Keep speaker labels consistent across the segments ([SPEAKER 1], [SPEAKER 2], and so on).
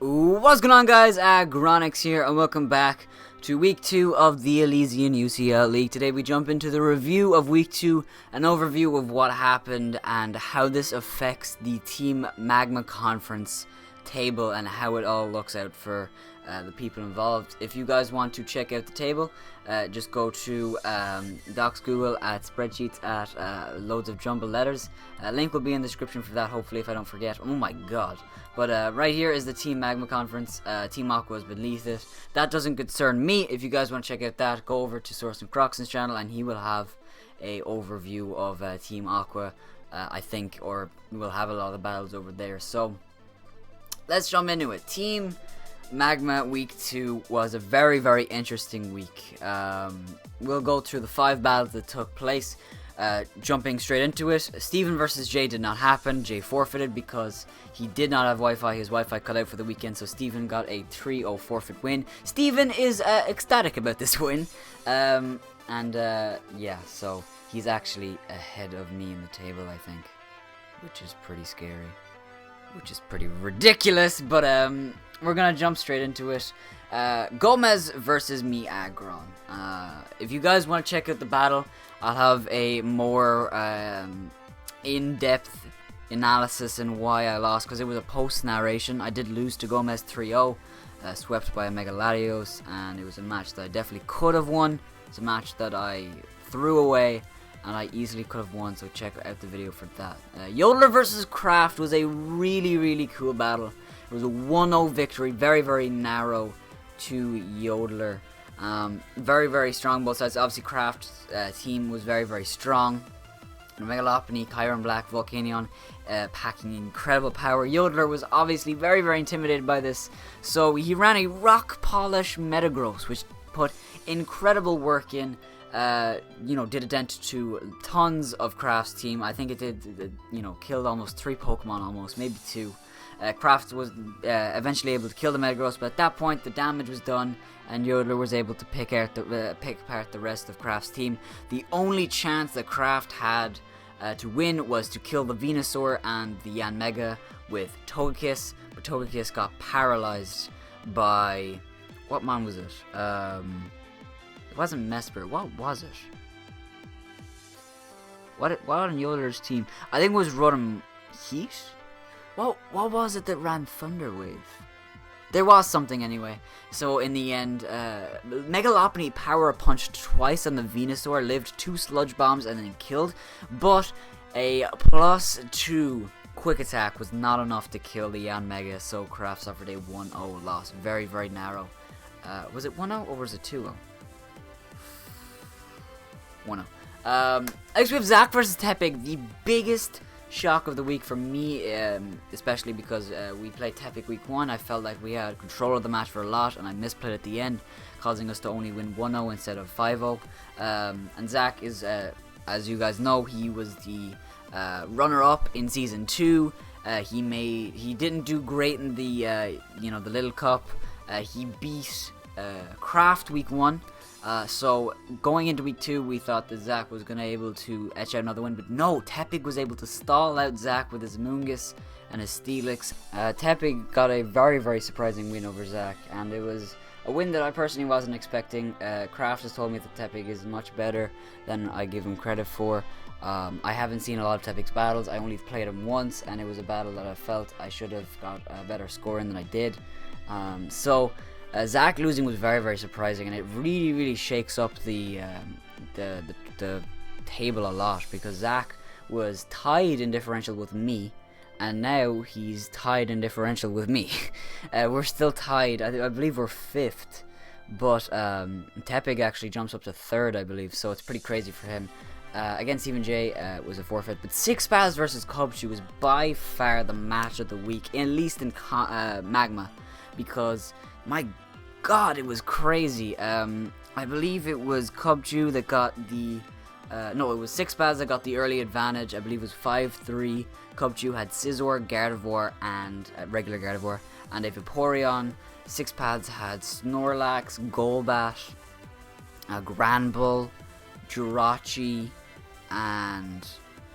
[SPEAKER 1] What's going on, guys? Gronix here, and welcome back to week 2 of the ElysianUCL League. Today we jump into the review of week 2, an overview of what happened and how this affects the Team Magma Conference table and how it all looks out for the people involved. If you guys want to check out the table, just go to Docs Google at spreadsheets at loads of jumbled letters. Link will be in the description for that, hopefully, if I don't forget. Oh my god. But right here is the Team Magma Conference. Team Aqua is beneath it. That doesn't concern me. If you guys want to check out that, go over to Source and Croxon's channel and he will have a overview of Team Aqua, I think, or we'll have a lot of the battles over there. So let's jump into it. Team Magma week 2 was a very, very interesting week. We'll go through the 5 battles that took place. Jumping straight into it, Steven versus Jay did not happen. Jay forfeited because he did not have Wi-Fi. His Wi-Fi cut out for the weekend, so Steven got a 3-0 forfeit win. Steven is ecstatic about this win. Yeah, so he's actually ahead of me in the table, I think, which is pretty scary. Which is pretty ridiculous, but we're gonna jump straight into it. Gomez versus me, Agron. If you guys want to check out the battle, I'll have a more in-depth analysis in why I lost, because it was a post-narration. I did lose to Gomez 3-0, swept by a Mega Latios, and it was a match that I definitely could have won. It's a match that I threw away, and I easily could have won, so check out the video for that. Yodeler versus Kraft was a really, really cool battle. It was a 1-0 victory, very, very narrow to Yodeler. Very, very strong both sides. Obviously, Kraft's team was very, very strong. Megalopony, Chiron Black, Volcanion packing incredible power. Yodeler was obviously very, very intimidated by this, so he ran a Rock Polish Metagross, which put incredible work in. Did a dent to tons of Kraft's team. I think it did, killed almost 3 Pokemon, almost, maybe 2. Kraft was eventually able to kill the Metagross, but at that point the damage was done, and Yodeler was able to pick apart the rest of Kraft's team. The only chance that Kraft had to win was to kill the Venusaur and the Yanmega with Togekiss, but Togekiss got paralyzed by... what man was it? It wasn't Mesper. What was it? What on Yodeler's team? I think it was Rotom Heat? What was it that ran Thunder Wave? There was something anyway. So in the end, Megalopony power punched twice on the Venusaur, lived 2 Sludge Bombs and then killed. But a +2 Quick Attack was not enough to kill the Yanmega, so Kraft suffered a 1-0 loss. Very, very narrow. Was it 1-0 or was it 2-0? 1-0. Next we have Zach versus Tepig, the biggest shock of the week for me, especially because we played Tepig week 1. I felt like we had control of the match for a lot, and I misplayed at the end, causing us to only win 1-0 instead of 5-0. And Zach is, as you guys know, he was the runner-up in Season 2. He didn't do great in the, the Little Cup. He beat Kraft week 1. So going into week 2, we thought that Zach was going to be able to etch out another win, but no, Tepig was able to stall out Zach with his Moongus and his Steelix. Tepig got a very, very surprising win over Zach, and it was a win that I personally wasn't expecting. Kraft has told me that Tepig is much better than I give him credit for. I haven't seen a lot of Tepig's battles. I only played him once, and it was a battle that I felt I should have got a better score in than I did. Zach losing was very, very surprising, and it really, really shakes up the table a lot, because Zach was tied in differential with me, and now he's tied in differential with me. We're still tied. I believe we're 5th, but Tepig actually jumps up to 3rd, I believe, so it's pretty crazy for him. Against Even J was a forfeit, but 6 versus Cubchoo was by far the match of the week, at least in Magma, because my god, it was crazy. I believe it was Cubchoo that got the... no, it was 6 that got the early advantage. I believe it was 5-3. Cubchoo had Scizor, Gardevoir, and regular Gardevoir, and a Vaporeon. 6 had Snorlax, Golbat, Granbull, Jirachi, and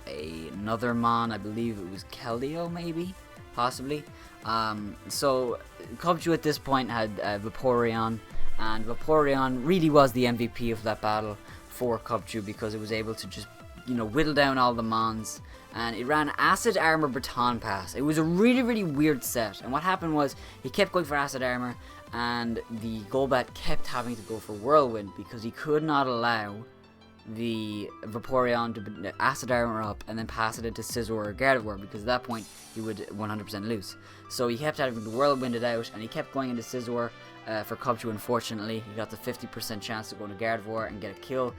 [SPEAKER 1] another Mon. I believe it was Keldeo, maybe, possibly. So Cubju at this point had Vaporeon, and Vaporeon really was the MVP of that battle for Cubju because it was able to just, whittle down all the Mons, and it ran Acid Armor Baton Pass. It was a really, really weird set, and what happened was he kept going for Acid Armor, and the Golbat kept having to go for Whirlwind because he could not allow the Vaporeon to Acid Armor up and then pass it into Scizor or Gardevoir, because at that point he would 100% lose. So he kept having to Whirlwind it out, and he kept going into Scizor for Cubju. Unfortunately, he got the 50% chance to go into Gardevoir and get a kill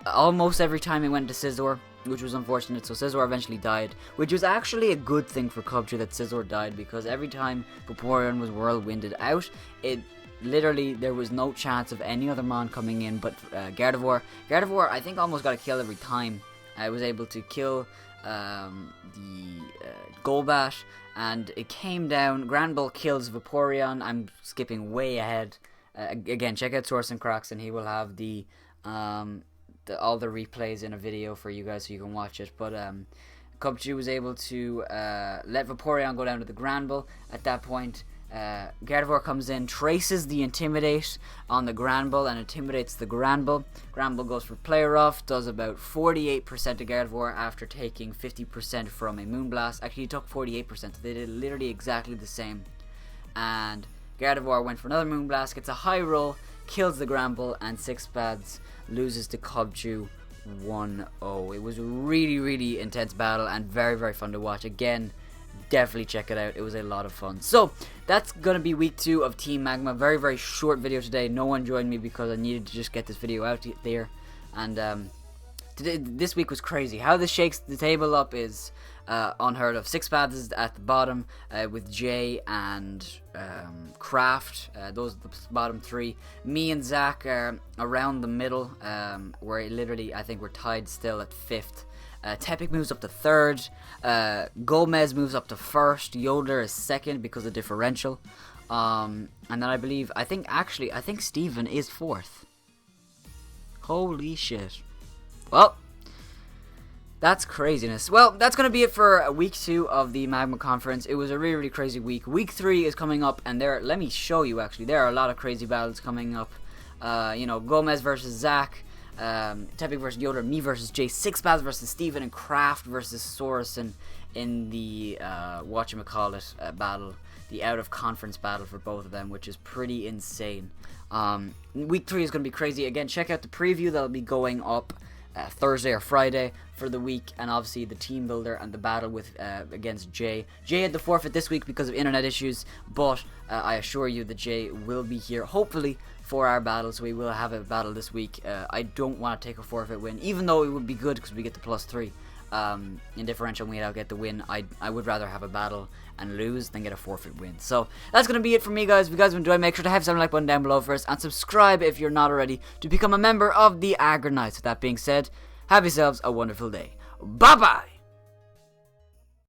[SPEAKER 1] almost every time he went to Scizor, which was unfortunate. So Scizor eventually died, which was actually a good thing for Cubju that Scizor died, because every time Vaporeon was Whirlwinded out, it literally, there was no chance of any other Mon coming in but Gardevoir. Gardevoir, I think, almost got a kill every time. I was able to kill the Golbat, and it came down. Granbull kills Vaporeon. I'm skipping way ahead. Again, check out Source and Cracks, and he will have all the replays in a video for you guys so you can watch it. But Cubju was able to let Vaporeon go down to the Granbull. At that point, Gardevoir comes in, traces the Intimidate on the Granbull, and intimidates the Granbull. Granbull goes for Play Rough, does about 48% to Gardevoir after taking 50% from a Moonblast. Actually, he took 48%, so they did literally exactly the same. And Gardevoir went for another Moonblast, gets a high roll, kills the Granbull, and Six Pads loses to Cubju 1-0. It was a really, really intense battle and very, very fun to watch. Again, definitely check it out. It was a lot of fun. So that's gonna be week 2 of Team Magma. Very, very short video today. No one joined me because I needed to just get this video out there. And this week was crazy. How this shakes the table up is unheard of. Six Paths is at the bottom with Jay and Kraft. Those are the bottom 3. Me and Zach are around the middle, where literally I think we're tied still at 5th. Tepic moves up to 3rd. Gomez moves up to 1st. Yoder is 2nd because of differential. And then I think Steven is 4th. Holy shit. Well, that's craziness. Well, that's going to be it for week 2 of the Magma Conference. It was a really, really crazy week. Week 3 is coming up, and let me show you, actually. There are a lot of crazy battles coming up. Gomez versus Zach. Tepic versus Yoder, me versus Jay, Six Paths versus Steven, and Kraft versus Sorensen in the battle, the out of conference battle for both of them, which is pretty insane. Week 3 is going to be crazy. Again, check out the preview that'll be going up Thursday or Friday for the week, and obviously the team builder and the battle with against Jay. Jay had to forfeit this week because of internet issues, but I assure you that Jay will be here hopefully for our battle, so we will have a battle this week. I don't want to take a forfeit win, even though it would be good because we get the +3 in differential. We don't get the win. I would rather have a battle and lose than get a forfeit win. So that's going to be it for me, guys. If you guys enjoyed, make sure to have some like button down below first, and subscribe if you're not already to become a member of the Agri Knights. With that being said, have yourselves a wonderful day. Bye bye.